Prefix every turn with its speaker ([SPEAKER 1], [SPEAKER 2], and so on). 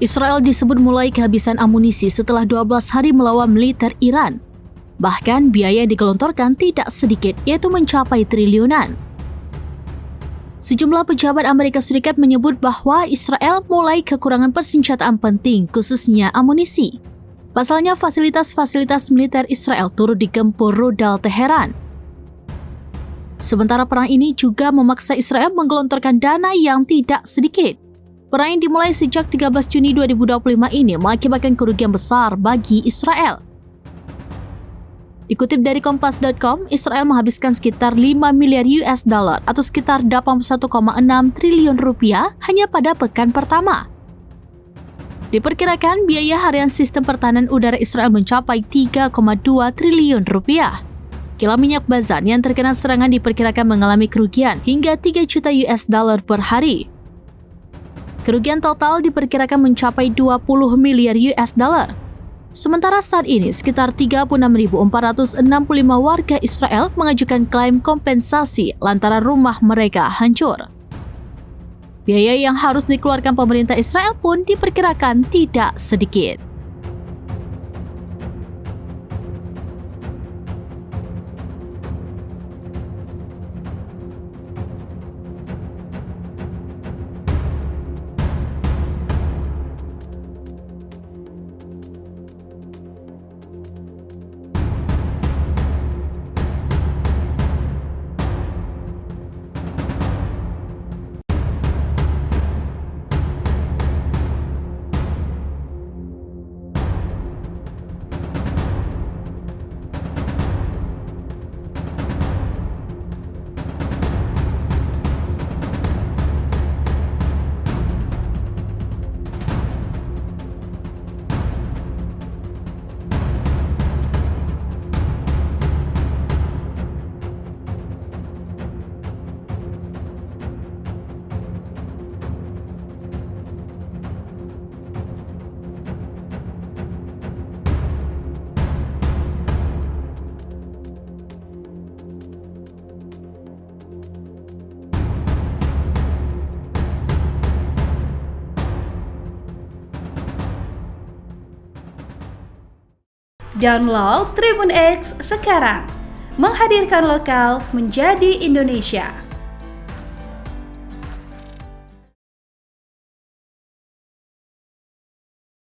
[SPEAKER 1] Israel disebut mulai kehabisan amunisi setelah 12 hari melawan militer Iran. Bahkan biaya yang digelontorkan tidak sedikit, yaitu mencapai triliunan. Sejumlah pejabat Amerika Serikat menyebut bahwa Israel mulai kekurangan persenjataan penting, khususnya amunisi. Pasalnya, fasilitas-fasilitas militer Israel turut digempur rudal Teheran. Sementara perang ini juga memaksa Israel menggelontorkan dana yang tidak sedikit. Perang yang dimulai sejak 13 Juni 2025 ini mengakibatkan kerugian besar bagi Israel. Dikutip dari Kompas.com, Israel menghabiskan sekitar 5 miliar US dollar atau sekitar 81,6 triliun rupiah hanya pada pekan pertama. Diperkirakan biaya harian sistem pertahanan udara Israel mencapai 3,2 triliun rupiah. Kilang minyak Bazan yang terkena serangan diperkirakan mengalami kerugian hingga 3 juta US dollar per hari. Kerugian total diperkirakan mencapai 20 miliar US dollar. Sementara saat ini, sekitar 36.465 warga Israel mengajukan klaim kompensasi lantaran rumah mereka hancur. Biaya yang harus dikeluarkan pemerintah Israel pun diperkirakan tidak sedikit.
[SPEAKER 2] Download Tribun X sekarang, menghadirkan lokal menjadi Indonesia.